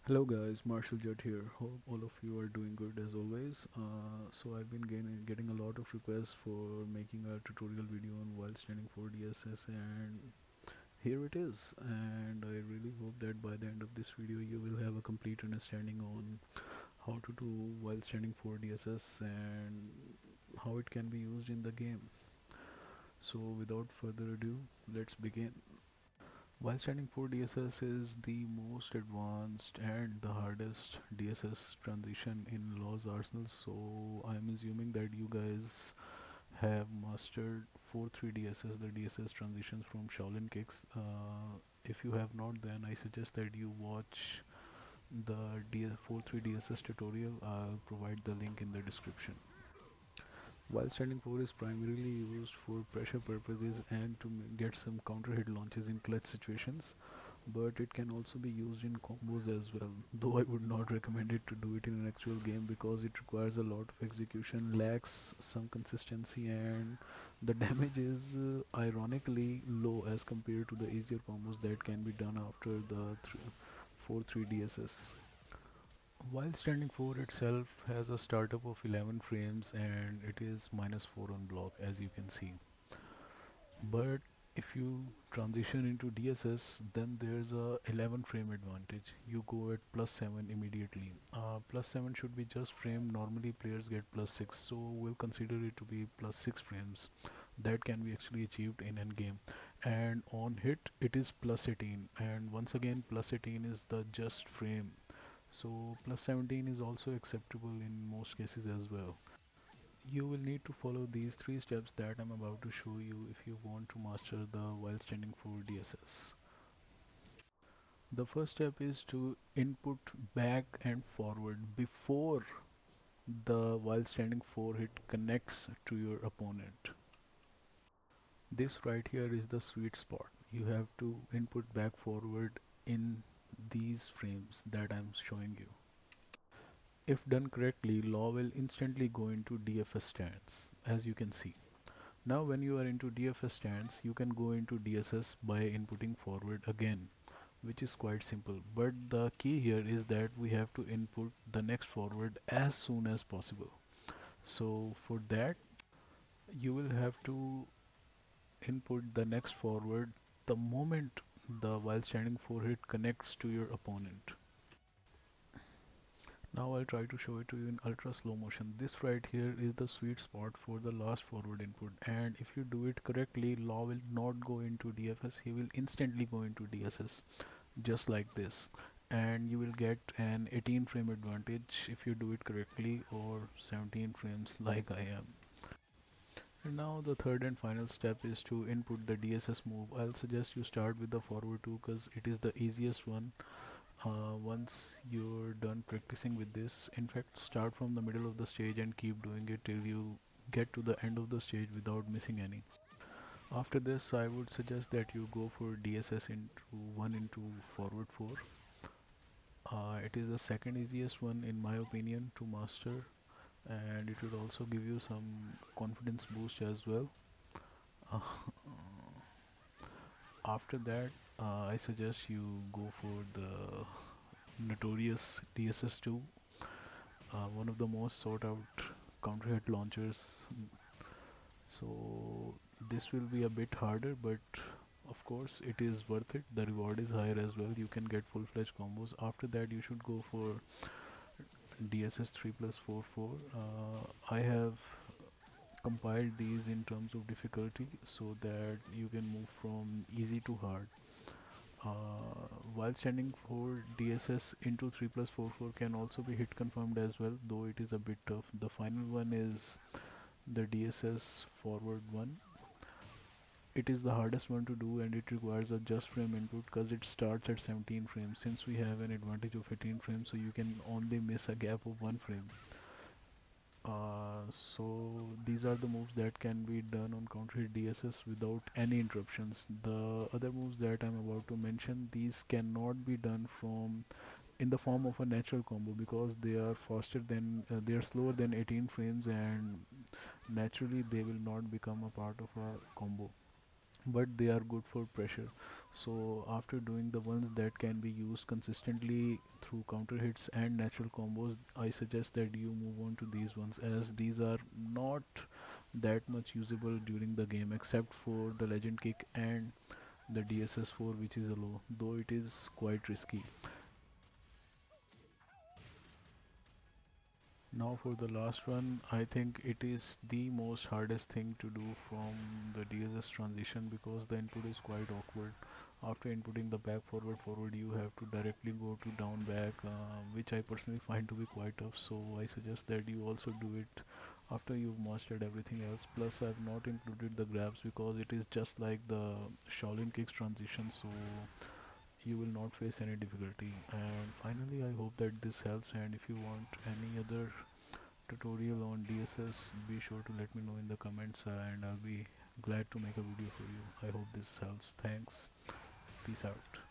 Hello guys, Marshall Jutt here. Hope all of you are doing good as always. So I've been getting a lot of requests for making a tutorial video on while standing for DSS, and here it is. And I really hope that by the end of this video you will have a complete understanding on how to do while standing for DSS and how it can be used in the game. So without further ado, let's begin. While standing for DSS is the most advanced and the hardest DSS transition in Law's arsenal, so I'm assuming that you guys have mastered 4-3 DSS, the DSS transitions from Shaolin Kicks. If you have not, then I suggest that you watch the 4-3 DSS tutorial. I'll provide the link in the description. While standing 4 is primarily used for pressure purposes and to get some counter hit launches in clutch situations, but it can also be used in combos as well, though I would not recommend it to do it in an actual game because it requires a lot of execution, lacks some consistency, and the damage is ironically low as compared to the easier combos that can be done after the 4-3 DSS. While standing 4 itself has a startup of 11 frames and it is -4 on block, as you can see. But if you transition into DSS, then there's a 11 frame advantage. You go at +7 immediately. +7 should be just frame. Normally players get +6, so we'll consider it to be +6 frames. That can be actually achieved in endgame. And on hit, it is +18. And once again, +18 is the just frame. So +17 is also acceptable in most cases as well. You will need to follow these three steps that I'm about to show you if you want to master the while standing for DSS. The first step is to input back and forward before the while standing for hit connects to your opponent. This right here is the sweet spot. You have to input back forward in these frames that I'm showing you. If done correctly, Law will instantly go into DFS stance, as you can see. Now when you are into DFS stance, you can go into DSS by inputting forward again, which is quite simple. But the key here is that we have to input the next forward as soon as possible. So for that, you will have to input the next forward the moment the while standing for hit connects to your opponent. Now I'll try to show it to you in ultra slow motion. This right here is the sweet spot for the last forward input, and if you do it correctly, Law will not go into DFS, he will instantly go into DSS, just like this. And you will get an 18 frame advantage if you do it correctly, or 17 frames like I am. And now the third and final step is to input the DSS move. I'll suggest you start with the forward 2 because it is the easiest one. Once you're done practicing with this, in fact, start from the middle of the stage and keep doing it till you get to the end of the stage without missing any. After this, I would suggest that you go for DSS into 1 into forward 4. It is the second easiest one in my opinion to master, and it would also give you some confidence boost as well. Uh, After that, I suggest you go for the notorious DSS2, one of the most sought out counter hit launchers. So this will be a bit harder, but of course it is worth it. The reward is higher as well. You can get full-fledged combos. After that, you should go for DSS 3 plus 4 4. I have compiled these in terms of difficulty so that you can move from easy to hard. While standing for DSS into 3 plus 4 4 can also be hit confirmed as well, though it is a bit tough. The final one is the DSS forward one. It is the hardest one to do and it requires a just frame input because it starts at 17 frames. Since we have an advantage of 18 frames, so you can only miss a gap of 1 frame. So these are the moves that can be done on counter hit DSS without any interruptions. The other moves that I'm about to mention, these cannot be done from in the form of a natural combo because they are faster than they are slower than 18 frames, and naturally they will not become a part of a combo. but they are good for pressure. So after doing the ones that can be used consistently through counter hits and natural combos, I suggest that you move on to these ones, as these are not that much usable during the game except for the legend kick and the DSS4, which is a low, though it is quite risky. Now for the last one, I think it is the most hardest thing to do from the DSS transition, because the input is quite awkward. After inputting the back forward forward, you have to directly go to down back, which I personally find to be quite tough. So I suggest that you also do it after you've mastered everything else. Plus I've not included the grabs because it is just like the Shaolin kicks transition, so you will not face any difficulty. And finally, I hope that this helps, and if you want any other tutorial on DSS, be sure to let me know in the comments, and I'll be glad to make a video for you. I hope this helps. Thanks. Peace out.